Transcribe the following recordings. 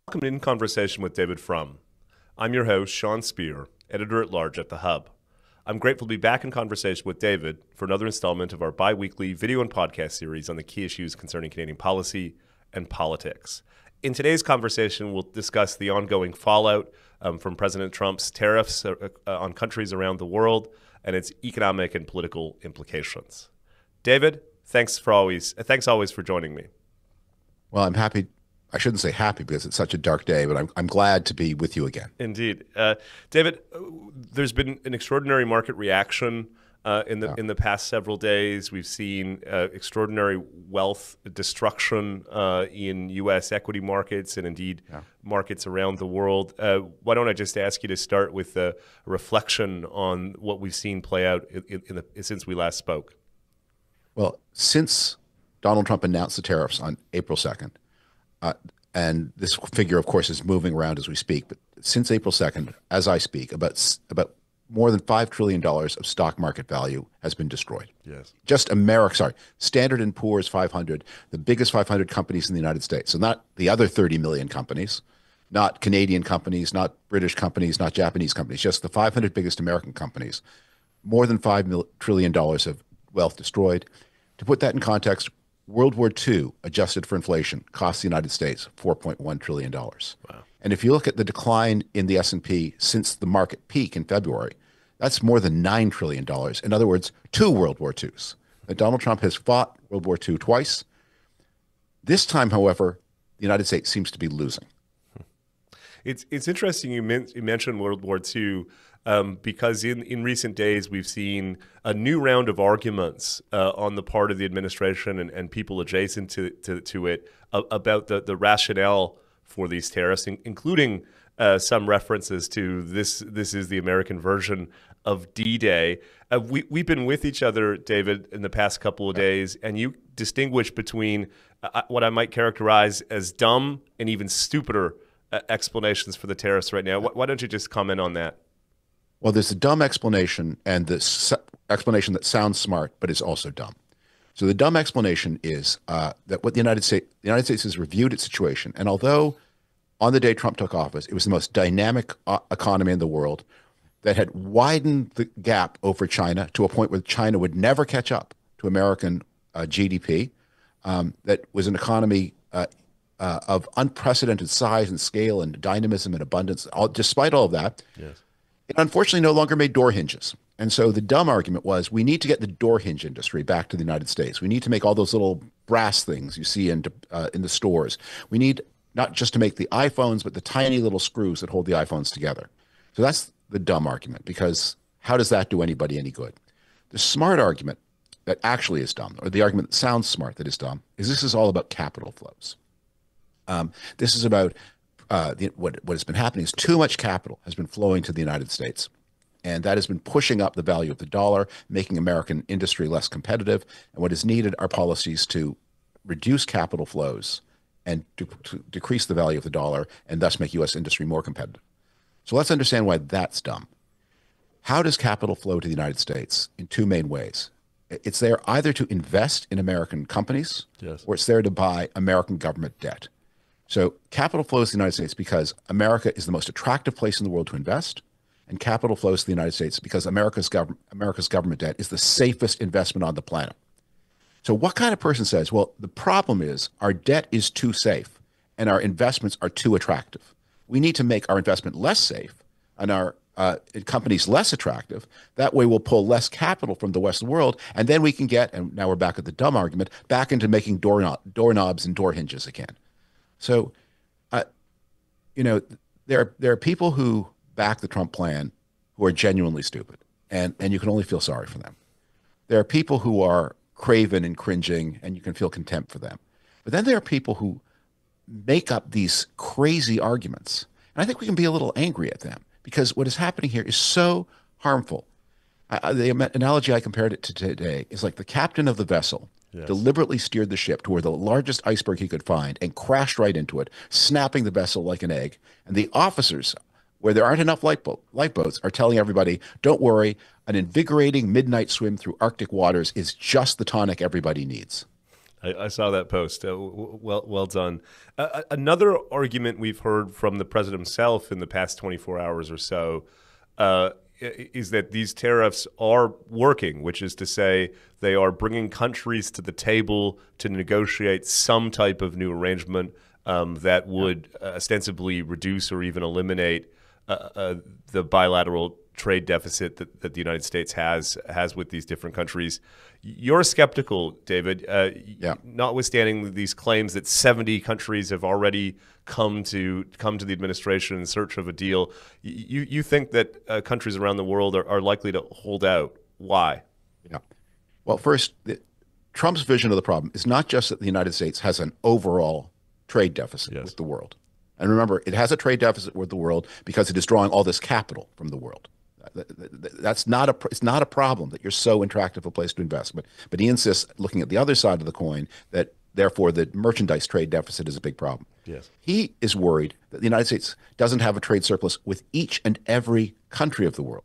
Welcome to In Conversation with David Frum. I'm your host, Sean Speer, editor-at-large at The Hub. I'm grateful to be back in conversation with David for another installment of our bi-weekly video and podcast series on the key issues concerning Canadian policy and politics. In today's conversation, we'll discuss the ongoing fallout from President Trump's tariffs on countries around the world and its economic and political implications. David, thanks always for joining me. Well, I'm happy. I shouldn't say happy because it's such a dark day, but I'm glad to be with you again. Indeed. David, there's been an extraordinary market reaction in the past several days. We've seen extraordinary wealth destruction in U.S. equity markets and indeed markets around the world. Why don't I just ask you to start with a reflection on what we've seen play out since we last spoke? Well, since Donald Trump announced the tariffs on April 2nd, and this figure, of course, is moving around as we speak, but since April 2nd, as I speak, about more than $5 trillion of stock market value has been destroyed. Yes. Just Standard & Poor's 500, the biggest 500 companies in the United States. So not the other 30 million companies, not Canadian companies, not British companies, not Japanese companies, just the 500 biggest American companies. More than $5 trillion of wealth destroyed. To put that in context, World War II, adjusted for inflation, cost the United States $4.1 trillion. Wow. And if you look at the decline in the S&P since the market peak in February, that's more than $9 trillion. In other words, 2 World War IIs. Donald Trump has fought World War II twice. This time, however, the United States seems to be losing. It's interesting you mentioned World War II because in recent days we've seen a new round of arguments on the part of the administration and people adjacent to it about the rationale for these tariffs, including some references to this is the American version of D-Day. We've been with each other, David, in the past couple of days, and you distinguish between what I might characterize as dumb and even stupider explanations for the tariffs right now. Why don't you just comment on that? Well, there's a dumb explanation and this explanation that sounds smart, but is also dumb. So the dumb explanation is that what the United States has reviewed its situation. And although on the day Trump took office, it was the most dynamic economy in the world that had widened the gap over China to a point where China would never catch up to American GDP, that was an economy of unprecedented size and scale and dynamism and abundance. Despite all of that, yes, it unfortunately no longer made door hinges. And so the dumb argument was we need to get the door hinge industry back to the United States. We need to make all those little brass things you see in the stores. We need not just to make the iPhones, but the tiny little screws that hold the iPhones together. So that's the dumb argument, because how does that do anybody any good? The smart argument that actually is dumb, or the argument that sounds smart that is dumb, is this is all about capital flows. This is about what has been happening is too much capital has been flowing to the United States, and that has been pushing up the value of the dollar, making American industry less competitive. And what is needed are policies to reduce capital flows and to decrease the value of the dollar, and thus make U.S. industry more competitive. So let's understand why that's dumb. How does capital flow to the United States? In 2 main ways. It's there either to invest in American companies, yes, or it's there to buy American government debt. So capital flows to the United States because America is the most attractive place in the world to invest, and capital flows to the United States because America's government debt is the safest investment on the planet. So what kind of person says, well, the problem is our debt is too safe and our investments are too attractive. We need to make our investment less safe and our companies less attractive. That way we'll pull less capital from the Western world, and then we can get, and now we're back at the dumb argument, back into making doorknobs and door hinges again. So, there are people who back the Trump plan who are genuinely stupid, and you can only feel sorry for them. There are people who are craven and cringing, and you can feel contempt for them. But then there are people who make up these crazy arguments, and I think we can be a little angry at them because what is happening here is so harmful. The analogy I compared it to today is like the captain of the vessel, yes, deliberately steered the ship toward the largest iceberg he could find and crashed right into it, snapping the vessel like an egg. And the officers, where there aren't enough lifeboats, are telling everybody, don't worry, an invigorating midnight swim through Arctic waters is just the tonic everybody needs. I saw that post. Well done. Another argument we've heard from the president himself in the past 24 hours or so is that these tariffs are working, which is to say they are bringing countries to the table to negotiate some type of new arrangement that would ostensibly reduce or even eliminate the bilateral trade deficit that the United States has with these different countries. You're skeptical, David, notwithstanding these claims that 70 countries have already come to the administration in search of a deal. You think that countries around the world are likely to hold out. Why? Yeah. Well, first, Trump's vision of the problem is not just that the United States has an overall trade deficit with the world. And remember, it has a trade deficit with the world because it is drawing all this capital from the world. It's not a problem that you're so attractive a place to invest. But he insists, looking at the other side of the coin, that therefore the merchandise trade deficit is a big problem. Yes. He is worried that the United States doesn't have a trade surplus with each and every country of the world.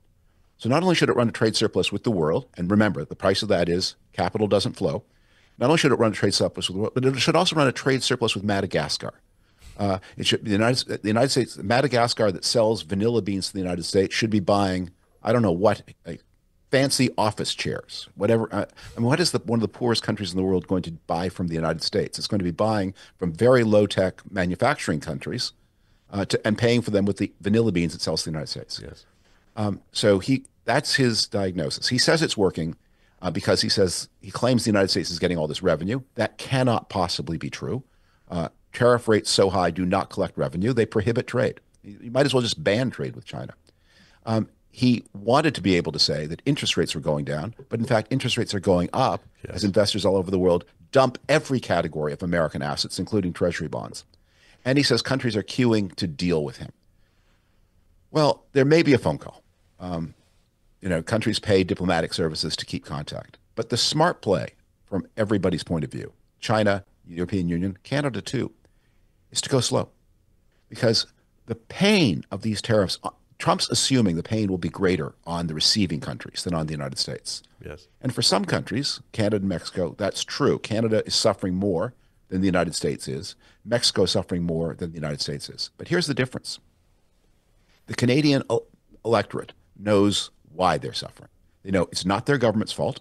So not only should it run a trade surplus with the world, and remember, the price of that is capital doesn't flow. Not only should it run a trade surplus with the world, but it should also run a trade surplus with Madagascar. It should the United States, Madagascar that sells vanilla beans to the United States should be buying, I don't know what, fancy office chairs, whatever. I mean, what is one of the poorest countries in the world going to buy from the United States? It's going to be buying from very low-tech manufacturing countries and paying for them with the vanilla beans it sells to the United States. Yes. So that's his diagnosis. He says it's working because he claims the United States is getting all this revenue. That cannot possibly be true. Tariff rates so high do not collect revenue. They prohibit trade. You might as well just ban trade with China. He wanted to be able to say that interest rates were going down, but in fact, interest rates are going up as investors all over the world dump every category of American assets, including treasury bonds. And he says countries are queuing to deal with him. Well, there may be a phone call. Countries pay diplomatic services to keep contact. But the smart play from everybody's point of view, China, European Union, Canada too, is to go slow. Because the pain of these tariffs, Trump's assuming the pain will be greater on the receiving countries than on the United States. Yes. And for some countries, Canada and Mexico, that's true. Canada is suffering more than the United States is. Mexico is suffering more than the United States is. But here's the difference. The Canadian electorate knows why they're suffering. They know it's not their government's fault.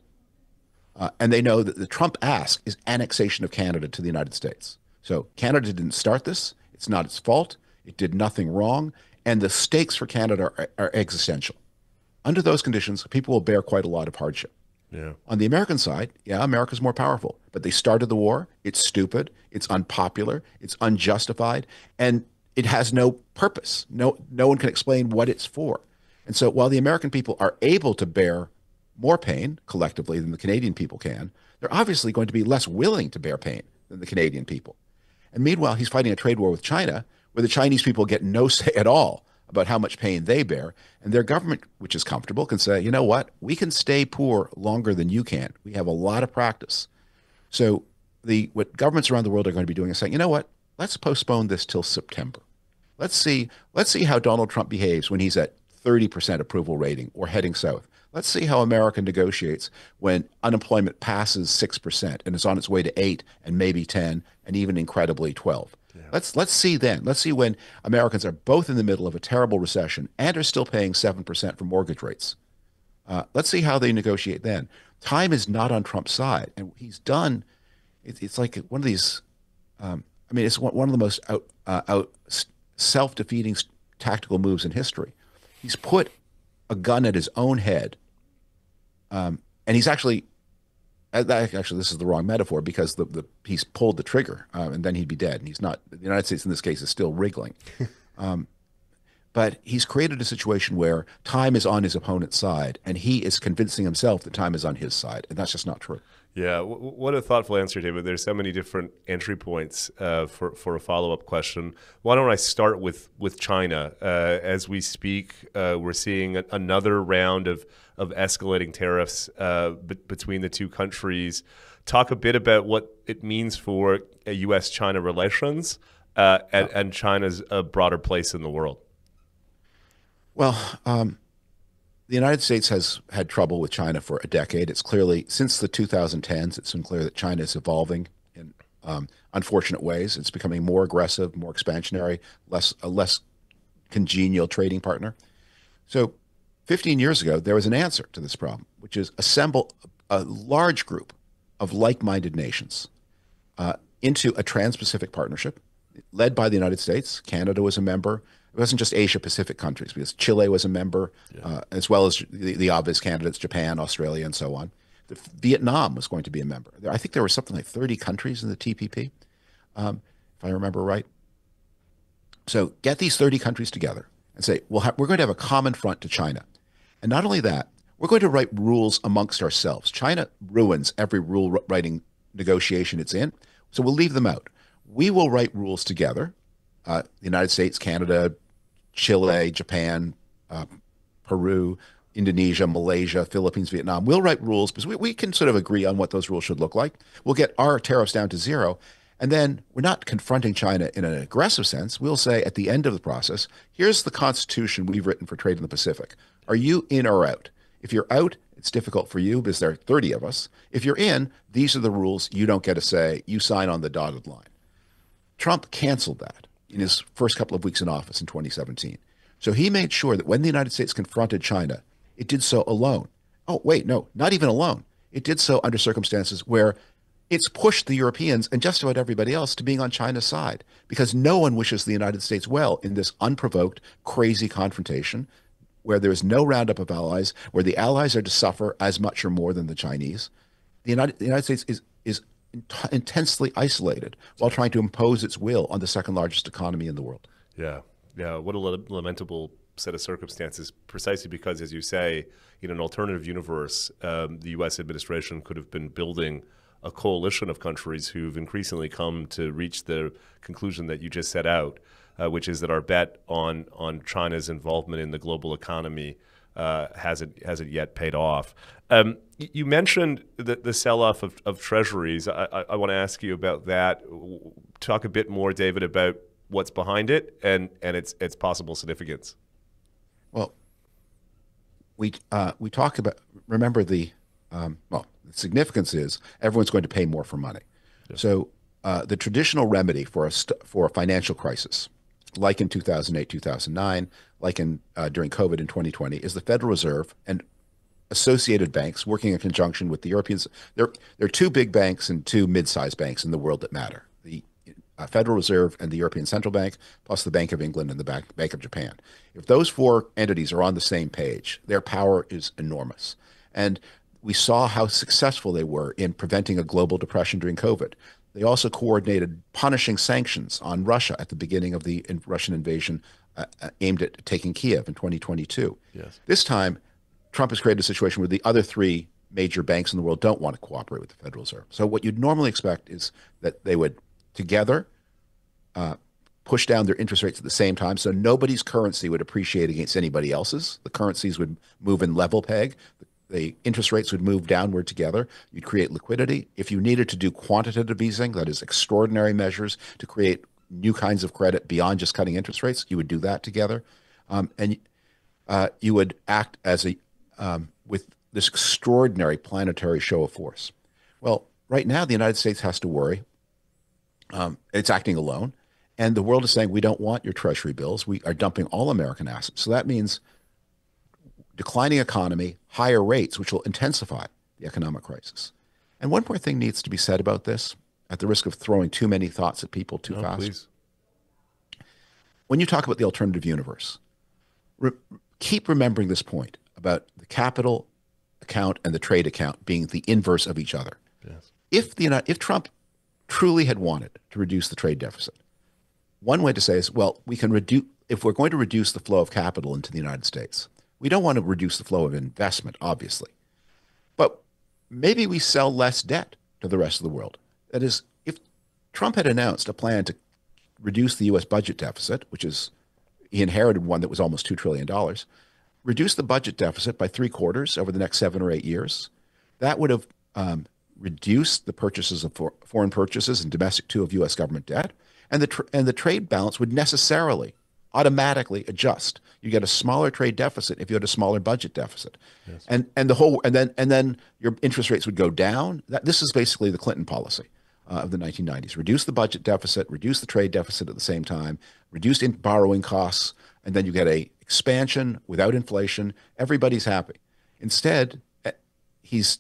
And they know that the Trump ask is annexation of Canada to the United States. So Canada didn't start this. It's not its fault. It did nothing wrong. And the stakes for Canada are existential. Under those conditions, people will bear quite a lot of hardship. Yeah. On the American side, America's more powerful. But they started the war. It's stupid. It's unpopular. It's unjustified. And it has no purpose. No one can explain what it's for. And so while the American people are able to bear more pain collectively than the Canadian people can, they're obviously going to be less willing to bear pain than the Canadian people. And meanwhile, he's fighting a trade war with China, where the Chinese people get no say at all about how much pain they bear. And their government, which is comfortable, can say, you know what, we can stay poor longer than you can. We have a lot of practice. So what governments around the world are going to be doing is saying, you know what, let's postpone this till September. Let's see how Donald Trump behaves when he's at 30% approval rating or heading south. Let's see how America negotiates when unemployment passes 6% and is on its way to 8 and maybe 10 and even incredibly 12. Yeah. Let's see then. Let's see when Americans are both in the middle of a terrible recession and are still paying 7% for mortgage rates. Let's see how they negotiate then. Time is not on Trump's side, and he's done. It's like one of these. It's one of the most self-defeating tactical moves in history. He's put a gun at his own head, and he's actually this is the wrong metaphor because he's pulled the trigger, and then he'd be dead. And he's not. The United States in this case is still wriggling, but he's created a situation where time is on his opponent's side, and he is convincing himself that time is on his side, and that's just not true. Yeah, what a thoughtful answer, David. There's so many different entry points for a follow-up question. Why don't I start with China? As we speak, we're seeing another round of escalating tariffs between the two countries. Talk a bit about what it means for U.S.-China relations and China's broader place in the world. Well, the United States has had trouble with China for a decade. It's clearly, since the 2010s, it's been clear that China is evolving unfortunate ways. It's becoming more aggressive, more expansionary, a less congenial trading partner. So 15 years ago, there was an answer to this problem, which is assemble a large group of like-minded nations into a trans-Pacific partnership led by the United States. Canada was a member. It wasn't just Asia-Pacific countries, because Chile was a member, as well as the obvious candidates, Japan, Australia, and so on. Vietnam was going to be a member. I think there were something like 30 countries in the TPP, if I remember right. So get these 30 countries together and say, we're going to have a common front to China. And not only that, we're going to write rules amongst ourselves. China ruins every rule-writing negotiation it's in, so we'll leave them out. We will write rules together, the United States, Canada, Chile, Japan, Peru, Indonesia, Malaysia, Philippines, Vietnam. We'll write rules because we can sort of agree on what those rules should look like. We'll get our tariffs down to zero. And then we're not confronting China in an aggressive sense. We'll say at the end of the process, here's the constitution we've written for trade in the Pacific. Are you in or out? If you're out, it's difficult for you because there are 30 of us. If you're in, these are the rules. You don't get to say, you sign on the dotted line. Trump canceled that in his first couple of weeks in office in 2017. So he made sure that when the United States confronted China, it did so alone. Oh, wait, no, not even alone. It did so under circumstances where it's pushed the Europeans and just about everybody else to being on China's side, because no one wishes the United States well in this unprovoked, crazy confrontation where there is no roundup of allies, where the allies are to suffer as much or more than the Chinese. The United States is intensely isolated while trying to impose its will on the second largest economy in the world. Yeah. What a lamentable set of circumstances, precisely because, as you say, in an alternative universe, the U.S. administration could have been building a coalition of countries who've increasingly come to reach the conclusion that you just set out, which is that our bet on China's involvement in the global economy hasn't yet paid off. You mentioned the sell-off of treasuries. I want to ask you about that. Talk a bit more, David, about what's behind it and its possible significance. Well, we talk about, remember the significance is everyone's going to pay more for money. Yeah. So the traditional remedy for a financial crisis, like in 2008, 2009, like during COVID in 2020, is the Federal Reserve and associated banks working in conjunction with the Europeans. There are two big banks and two mid-sized banks in the world that matter: the Federal Reserve and the European Central Bank, plus the Bank of England and the Bank of Japan. If those four entities are on the same page, their power is enormous. And we saw how successful they were in preventing a global depression during COVID. They also coordinated punishing sanctions on Russia at the beginning of the Russian invasion aimed at taking Kiev in 2022. Yes. This time, Trump has created a situation where the other three major banks in the world don't want to cooperate with the Federal Reserve. So what you'd normally expect is that they would together push down their interest rates at the same time, so nobody's currency would appreciate against anybody else's. The currencies would move in level peg. The interest rates would move downward together. You'd create liquidity. If you needed to do quantitative easing, that is extraordinary measures to create new kinds of credit beyond just cutting interest rates, you would do that together. And you would act as with this extraordinary planetary show of force. Well, right now, the United States has to worry. It's acting alone. And the world is saying, we don't want your treasury bills. We are dumping all American assets. So that means declining economy, higher rates, which will intensify the economic crisis. And one more thing needs to be said about this, at the risk of throwing too many thoughts at people too fast. Please. When you talk about the alternative universe, keep remembering this point about the capital account and the trade account being the inverse of each other. Yes. If Trump truly had wanted to reduce the trade deficit, one way to say is, well, we can reduce, if we're going to reduce the flow of capital into the United States, we don't want to reduce the flow of investment, obviously. But maybe we sell less debt to the rest of the world. That is, if Trump had announced a plan to reduce the U.S. budget deficit, which is, he inherited one that was almost $2 trillion, reduce the budget deficit by 3/4 over the next 7 or 8 years, that would have reduced the purchases of foreign purchases and domestic too of U.S. government debt, and the trade balance would necessarily automatically adjust. You get a smaller trade deficit if you had a smaller budget deficit. Yes. And then your interest rates would go down. This is basically the Clinton policy. of the 1990s. Reduce the budget deficit, reduce the trade deficit at the same time, reduce borrowing costs, and then you get a expansion without inflation. Everybody's happy. Instead, he's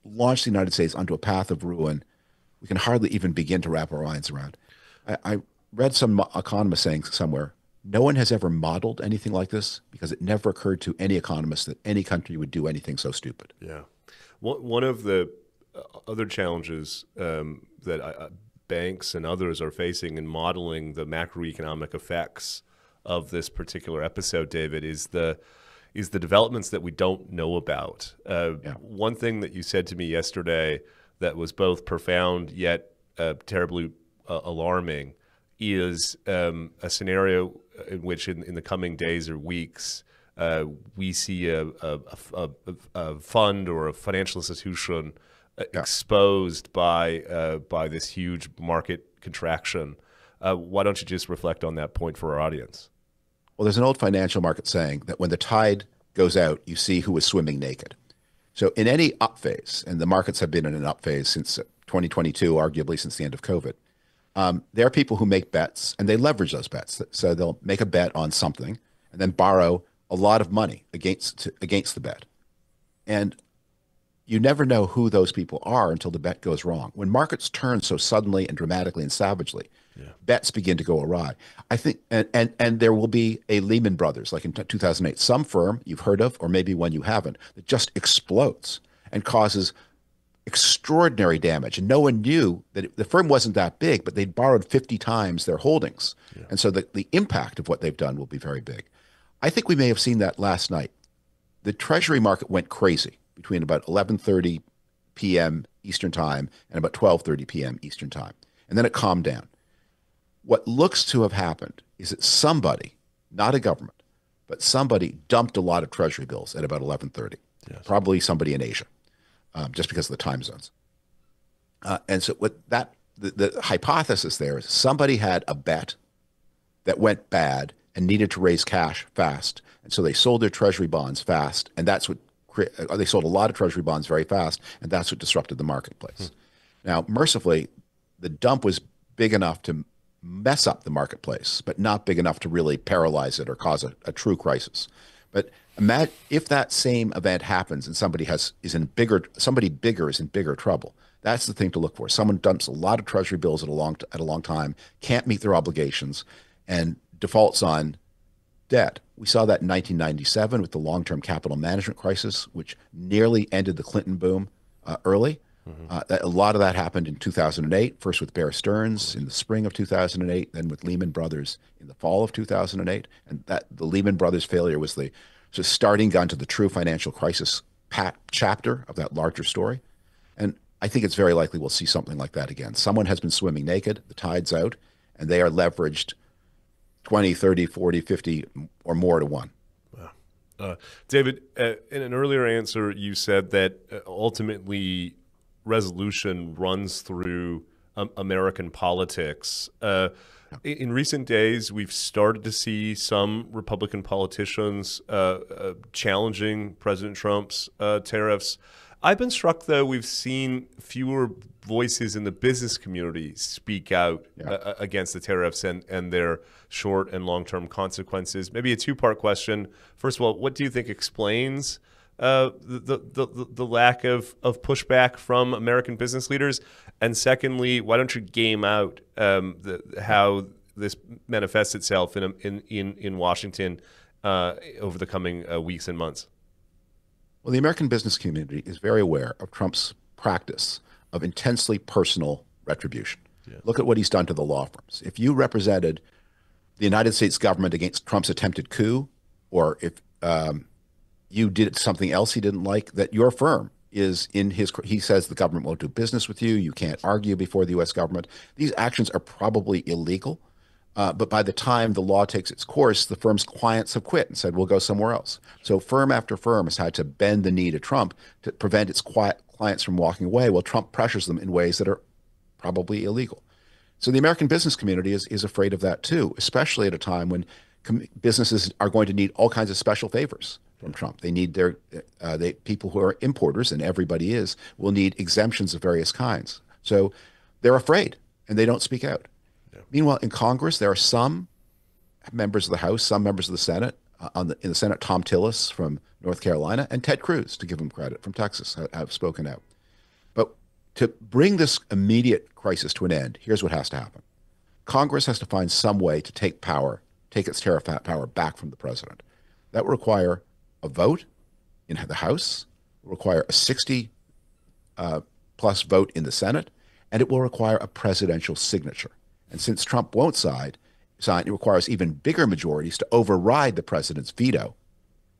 launched the United States onto a path of ruin we can hardly even begin to wrap our minds around. I read some economist saying somewhere, no one has ever modeled anything like this because it never occurred to any economist that any country would do anything so stupid. Yeah. One of the other challenges that banks and others are facing in modeling the macroeconomic effects of this particular episode, David, is the developments that we don't know about. One thing that you said to me yesterday that was both profound yet terribly alarming is a scenario in which in the coming days or weeks we see a fund or a financial institution exposed by this huge market contraction. Why don't you just reflect on that point for our audience? Well, there's an old financial market saying that when the tide goes out, you see who is swimming naked. So in any up phase, and the markets have been in an up phase since 2022, arguably since the end of COVID, there are people who make bets and they leverage those bets. So they'll make a bet on something and then borrow a lot of money against the bet. And you never know who those people are until the bet goes wrong. When markets turn so suddenly and dramatically and savagely, bets begin to go awry. I think, and there will be a Lehman Brothers, like in 2008, some firm you've heard of, or maybe one you haven't, that just explodes and causes extraordinary damage. And no one knew that the firm wasn't that big, but they'd borrowed 50 times their holdings. And so the impact of what they've done will be very big. I think we may have seen that last night. The Treasury market went crazy between about 11:30 p.m. Eastern Time and about 12:30 p.m. Eastern Time. And then it calmed down. What looks to have happened is that somebody, not a government, but somebody dumped a lot of Treasury bills at about 11:30. Probably somebody in Asia, just because of the time zones. And so the hypothesis there is somebody had a bet that went bad and needed to raise cash fast. And so they sold their Treasury bonds fast. And that's what they sold a lot of Treasury bonds very fast. And that's what disrupted the marketplace. Now, mercifully, the dump was big enough to mess up the marketplace, but not big enough to really paralyze it or cause a true crisis. But imagine if that same event happens and somebody bigger is in bigger trouble. That's the thing to look for. Someone dumps a lot of Treasury bills at a long time, can't meet their obligations, and defaults on debt. We saw that in 1997 with the long-term capital management crisis, which nearly ended the Clinton boom early. A lot of that happened in 2008, first with Bear Stearns in the spring of 2008, then with Lehman Brothers in the fall of 2008. And that the Lehman Brothers failure was the starting gun to the true financial crisis chapter of that larger story. And I think it's very likely we'll see something like that again. Someone has been swimming naked, the tide's out, and they are leveraged 20, 30, 40, 50 or more to one. Wow. David, in an earlier answer, you said that ultimately resolution runs through American politics. In recent days, we've started to see some Republican politicians challenging President Trump's tariffs. I've been struck, though, we've seen fewer voices in the business community speak out against the tariffs and their short and long-term consequences. Maybe a two-part question. First of all, what do you think explains the lack of pushback from American business leaders? And secondly, why don't you game out how this manifests itself in Washington over the coming weeks and months? Well, the American business community is very aware of Trump's practice of intensely personal retribution. Look at what he's done to the law firms. If you represented the United States government against Trump's attempted coup, or if you did something else he didn't like, that your firm is in his, he says the government won't do business with you, you can't argue before the U.S. government. These actions are probably illegal, but by the time the law takes its course, the firm's clients have quit and said, we'll go somewhere else. So firm after firm has had to bend the knee to Trump to prevent its clients from walking away, while Trump pressures them in ways that are probably illegal. So the American business community is afraid of that too, especially at a time when businesses are going to need all kinds of special favors from Trump. They need people who are importers, and everybody will need exemptions of various kinds. So they're afraid, and they don't speak out. Yeah. Meanwhile, in Congress, there are some members of the House, some members of the Senate. In the Senate, Tom Tillis from North Carolina and Ted Cruz, to give him credit, from Texas, have spoken out. But to bring this immediate crisis to an end, here's what has to happen. Congress has to find some way to take its tariff power back from the president. That will require a vote in the House, will require a 60 plus vote in the Senate, and it will require a presidential signature. And since Trump won't sign, it requires even bigger majorities to override the president's veto.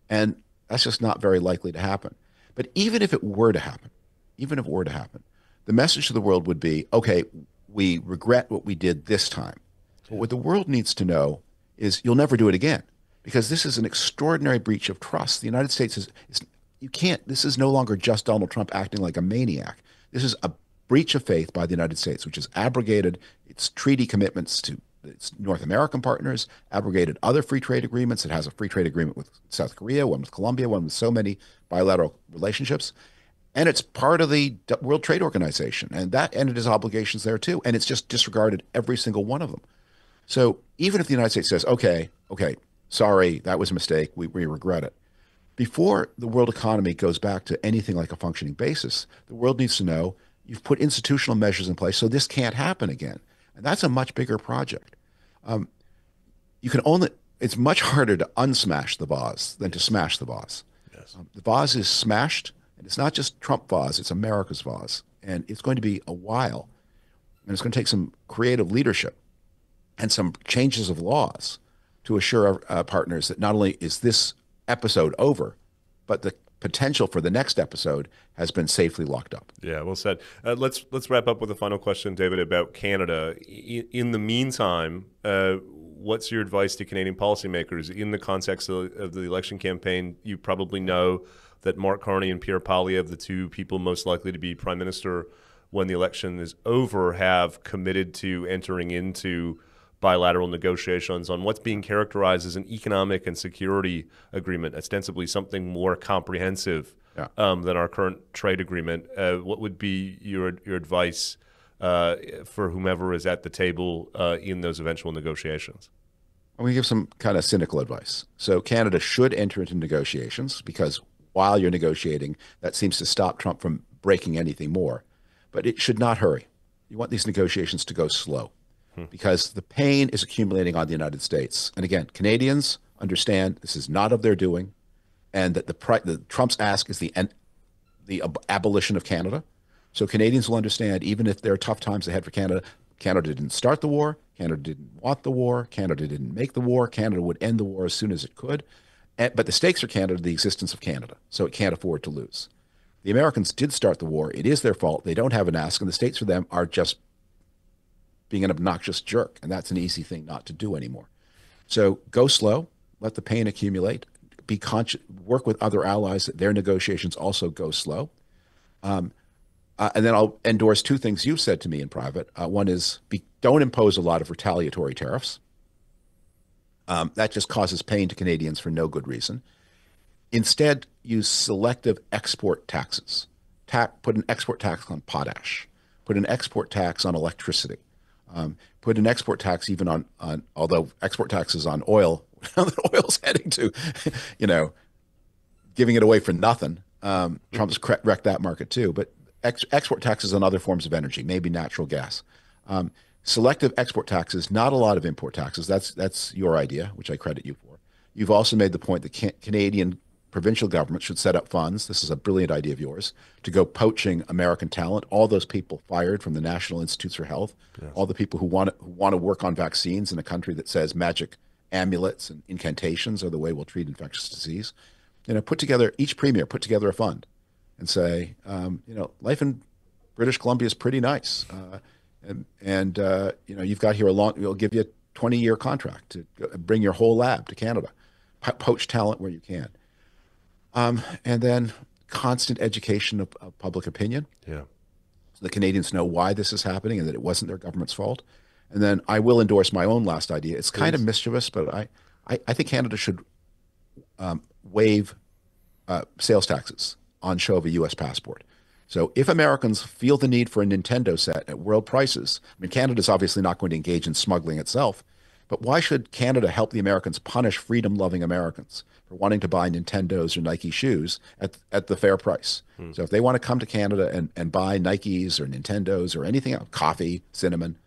And that's just not very likely to happen. But even if it were to happen, the message to the world would be, okay, we regret what we did this time. But what the world needs to know is you'll never do it again, because this is an extraordinary breach of trust. The United States this is no longer just Donald Trump acting like a maniac. This is a breach of faith by the United States, which has abrogated its treaty commitments to its North American partners, abrogated other free trade agreements. It has a free trade agreement with South Korea, one with Colombia, one with so many bilateral relationships. And it's part of the World Trade Organization. And that ended its obligations there too. And it's just disregarded every single one of them. So even if the United States says, okay, sorry, that was a mistake, we regret it. Before the world economy goes back to anything like a functioning basis, the world needs to know you've put institutional measures in place so this can't happen again. And that's a much bigger project. It's much harder to unsmash the vase than to smash the vase. Yes. The vase is smashed, and it's not just Trump vase, it's America's vase. And it's going to be a while, and it's going to take some creative leadership and some changes of laws to assure our partners that not only is this episode over, but the potential for the next episode has been safely locked up. Yeah, well said. Let's wrap up with a final question, David, about Canada. In the meantime, what's your advice to Canadian policymakers in the context of the election campaign? You probably know that Mark Carney and Pierre Poilievre, the two people most likely to be prime minister when the election is over, have committed to entering into bilateral negotiations on what's being characterized as an economic and security agreement, ostensibly something more comprehensive than our current trade agreement. What would be your advice for whomever is at the table in those eventual negotiations? I'm going to give some kind of cynical advice. So Canada should enter into negotiations, because while you're negotiating, that seems to stop Trump from breaking anything more. But it should not hurry. You want these negotiations to go slow, because the pain is accumulating on the United States. And again, Canadians understand this is not of their doing, and that the Trump's ask is the abolition of Canada. So Canadians will understand, even if there are tough times ahead for Canada, Canada didn't start the war, Canada didn't want the war, Canada didn't make the war, Canada would end the war as soon as it could. But the stakes for Canada are the existence of Canada, so it can't afford to lose. The Americans did start the war. It is their fault. They don't have an ask, and the stakes for them are just being an obnoxious jerk, and that's an easy thing not to do anymore. So go slow, let the pain accumulate, be conscious, work with other allies that their negotiations also go slow. And then I'll endorse two things you've said to me in private. One is don't impose a lot of retaliatory tariffs. That just causes pain to Canadians for no good reason. Instead, use selective export taxes. Put an export tax on potash. Put an export tax on electricity. Put an export tax even on although export taxes on oil, that oil's heading to, giving it away for nothing. Trump's wrecked that market too. But export taxes on other forms of energy, maybe natural gas. Selective export taxes, not a lot of import taxes. That's your idea, which I credit you for. You've also made the point that Canadian provincial government should set up funds. This is a brilliant idea of yours, to go poaching American talent. All those people fired from the National Institutes for Health, yes. All the people who want to work on vaccines in a country that says magic amulets and incantations are the way we'll treat infectious disease. Each premier put together a fund and say, life in British Columbia is pretty nice. You've got here we'll give you a 20-year contract to bring your whole lab to Canada, poach talent where you can. And then constant education of public opinion. Yeah. So the Canadians know why this is happening and that it wasn't their government's fault. And then I will endorse my own last idea. It's kind of mischievous, but I think Canada should waive sales taxes on show of a U.S. passport. So if Americans feel the need for a Nintendo set at world prices, I mean, Canada's obviously not going to engage in smuggling itself, but why should Canada help the Americans punish freedom-loving Americans for wanting to buy Nintendos or Nike shoes at the fair price? So if they want to come to Canada and buy Nikes or Nintendos or anything else, coffee, cinnamon,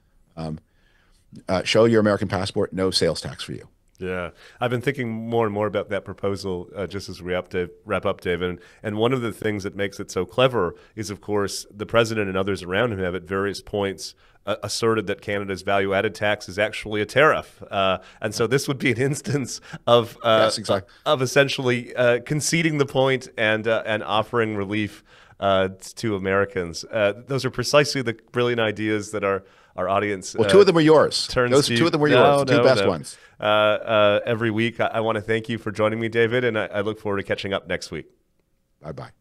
show your American passport, no sales tax for you. Yeah, I've been thinking more and more about that proposal just as we wrap up, David. And one of the things that makes it so clever is, of course, the president and others around him have at various points asserted that Canada's value-added tax is actually a tariff. And so this would be an instance of Yes, exactly. of essentially conceding the point and offering relief to Americans. Those are precisely the brilliant ideas that our audience. Well, two of them were yours. Those two of them were yours. The two best ones. Every week, I want to thank you for joining me, David, and I look forward to catching up next week. Bye-bye.